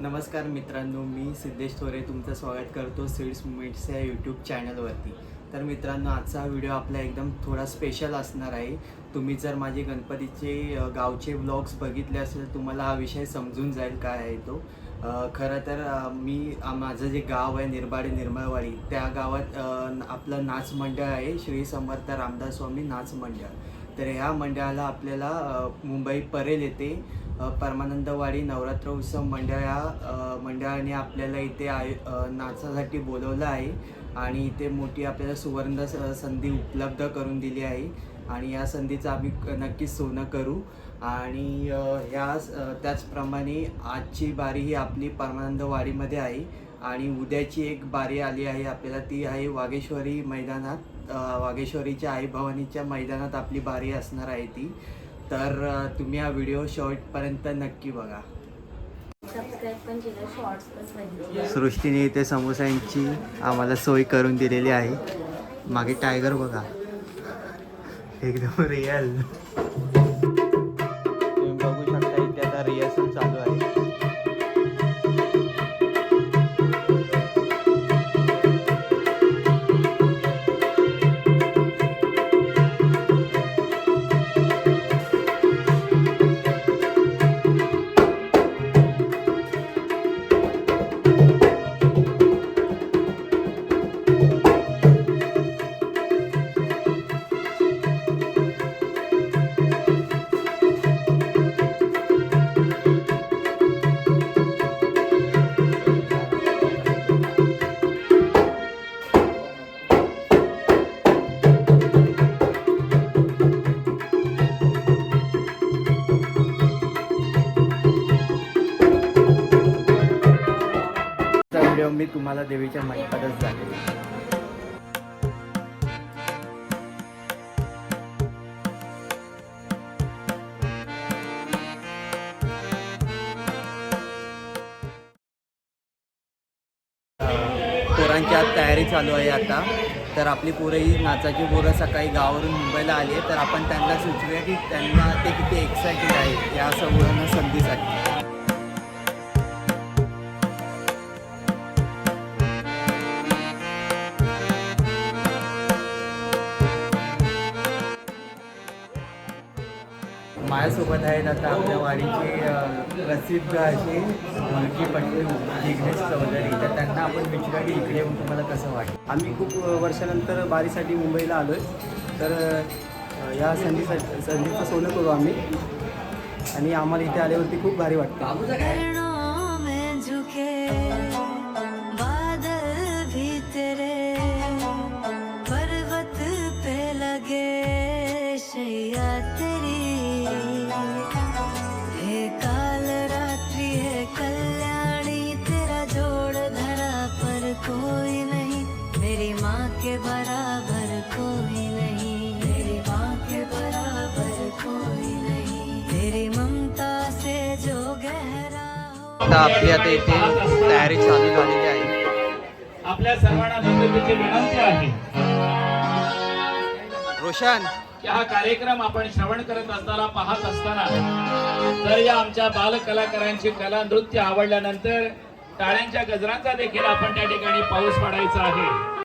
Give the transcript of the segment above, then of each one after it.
नमस्कार मित्रांनो, मी सिद्धेश थोरे तुमचं स्वागत करतो सीड्स मुमेंट्स या यूट्यूब चॅनलवरती. तर मित्रांनो, आजचा व्हिडिओ आपला एकदम थोडा स्पेशल असणार आहे. तुम्ही जर माझे गणपतीचे गावचे व्लॉग्स बघितले असेल तर तुम्हाला हा विषय समजून जाईल काय आहे तो. खरं तर माझं जे गाव आहे निरबाडे निर्मळवाडी, त्या गावात आपलं नाच मंडळ आहे, श्री समर्थ रामदास स्वामी नाच मंडळ. तर ह्या मंडळाला आपल्याला मुंबई परेल येथे परमानंदवाडी नवरात्र उत्सव मंडळाने आपल्याला इथे नाचासाठी बोलवलं आहे आणि इथे मोठी आपल्याला सुवर्ण संधी उपलब्ध करून दिली आहे आणि या संधीचं आम्ही नक्कीच सोनं करू. आणि त्याचप्रमाणे आजची बारी ही आपली परमानंदवाडीमध्ये आहे आणि उद्याची एक बारी आली आहे आपल्याला, ती आहे वागेश्वरी मैदानात. वागेश्वरीच्या आई भवानीच्या मैदानात आपली बारी असणार आहे ती. तर तुम्ही हा व्हिडिओ शेवटपर्यंत नक्की बघा. सृष्टीने इथे समोसांची आम्हाला सोय करून दिलेली आहे. मागे टायगर बघा, एकदम रिअल. तुम्ही बघू शकता इथे आता रिहर्सल चालू आहे. व्हिडिओ मी तुम्हाला देवीच्या मंडपातच दाखवेन. पोरांची आज तयारी चालू आहे आता. तर आपली ही नाचाची पोरं सकाळी गावावरून मुंबईला आली आहे. तर आपण त्यांना सुचवूया की त्यांना ते किती एक्सायटेड आहे या सगळ्यांना संधीसाठी. माझ्यासोबत आहेत आता आपल्या वाडीचे प्रसिद्ध असे ढोलकीपट्टू जिग्नेश चौधरी. तर त्यांना आपण विचारूया की इकडे येऊन तुम्हाला कसं वाटतं. आम्ही खूप वर्षानंतर बारीसाठी मुंबईला आलो आहे. तर या संधीचं सोनं करू आम्ही आणि आम्हाला इथे आल्यावरती खूप भारी वाटतं. कोई नहीं मेरी माँ के बराबर, कोई नहीं मेरी माँ के बराबर, कोई नहीं तेरी ममता से जो गहरा हो. आपली आता इथे तयारी चालू झालेली आहे. आपल्या सर्वांना नम्रतेची विनंती आहे रोशन की हा कार्यक्रम आपण श्रवण करत असताना, पाहत असताना जर या आमच्या बाल कलाकारांची कला नृत्य आवडल्यानंतर टाळ्यांच्या गजरांचा देखील आपण त्या ठिकाणी पाऊस पाडायचा आहे.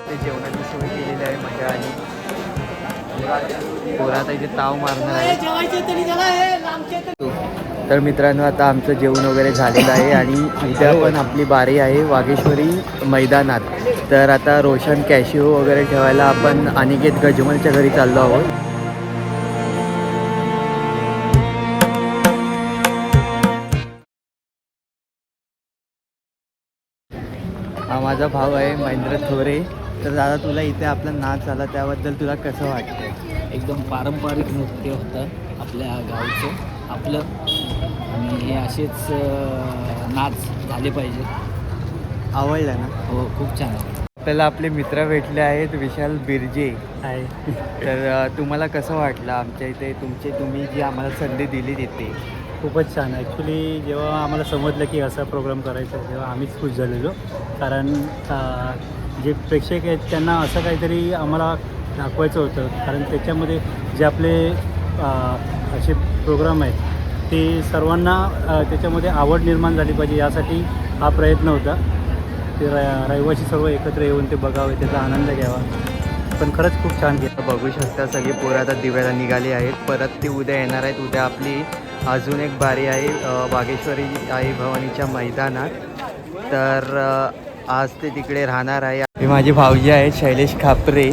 ते जेवणाची सोय केलेली आहे मजा आली. पोरं आता इथे ताव मारणार आहे. तर मित्रांनो आता आमचं जेवण वगैरे झालेलं आहे आणि उद्या पण आपली बारी आहे वागेश्वरी मैदानात. तर आता रोशन कॅशिओ वगैरे ठेवायला आपण अनिकेत गजमलच्या घरी चाललो आहोत. हा माझा भाऊ आहे महेंद्र थोरे. तर दादा तुला इथे आपला नाच आला त्याबद्दल तुला कसं वाटतं? एकदम पारंपरिक नृत्य होतं आपल्या गावचं आपलं आणि हे असेच नाच झाले पाहिजे. आवडलं ना? हो खूप छान आहे. आपल्याला आपले मित्र भेटले आहेत विशाल बिर्जे. आहे. तर तुम्हाला कसं वाटलं आमच्या इथे तुम्ही जी आम्हाला संधी दिली तिथे? खूपच छान. ॲक्च्युली जेव्हा आम्हाला समजलं की असा प्रोग्राम करायचा तेव्हा आम्हीच खुश झालेलो. कारण जे प्रेक्षक आहेत त्यांना असं काहीतरी आम्हाला दाखवायचं होतं. कारण त्याच्यामध्ये जे आपले असे प्रोग्राम आहेत ते सर्वांना त्याच्यामध्ये आवड निर्माण झाली पाहिजे यासाठी हा प्रयत्न होता. ते रहिवासी सर्व एकत्र येऊन ते बघावे, त्याचा आनंद घ्यावा. पण खरंच खूप छान केलं. बघू शकता सगळी पोरं आता दिव्याला निघाली आहेत. परत ती उद्या येणार आहेत. उद्या आपली अजून एक बारी आहे वागेश्वरी आई भवानीच्या मैदानात. तर आज ते तिकडे राहणार आहे. हे माझे भाऊजी आहेत शैलेश खापरे.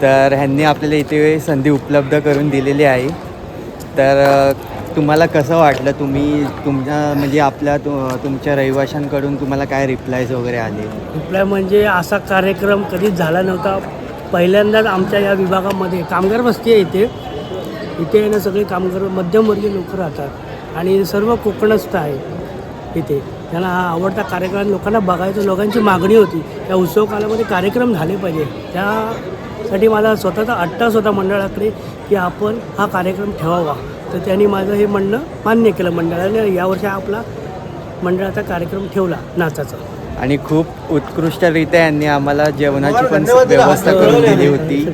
तर ह्यांनी आपल्याला इथे संधी उपलब्ध करून दिलेली आहे. तर तुम्हाला कसं वाटलं? तुमच्या म्हणजे तुमच्या रहिवाशांकडून तुम्हाला काय रिप्लायज वगैरे आले? रिप्लाय म्हणजे असा कार्यक्रम कधीच झाला नव्हता. पहिल्यांदाच आमच्या या विभागामध्ये कामगार वस्ती आहे इथे ना सगळे कामगार मध्यमवर्गीय लोक राहतात आणि सर्व कोकणस्थ आहे इथे. त्यांना हा आवडता कार्यक्रम लोकांना बघायचं, लोकांची मागणी होती त्या उत्सव कालामध्ये कार्यक्रम झाले पाहिजे. त्यासाठी माझा स्वतःचा अट्टास होता मंडळाकडे की आपण हा कार्यक्रम ठेवावा. तर त्यांनी माझं हे म्हणणं मान्य केलं मंडळाने. यावर्षी आपला मंडळाचा कार्यक्रम ठेवला नाचाचा. आणि खूप उत्कृष्टरित्या यांनी आम्हाला जेवणाची पण व्यवस्था करून दिली होती.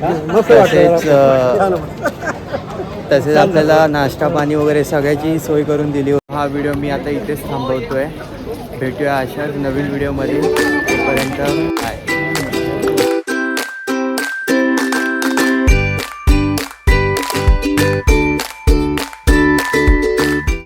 तसेच आपल्याला नाश्ता पाणी वगैरे सगळ्याची सोय करून दिली होती. हा व्हिडिओ मी आता इथेच थांबवतोय. भेटूया अशाच नवीन व्हिडिओमध्ये. तोपर्यंत बाय.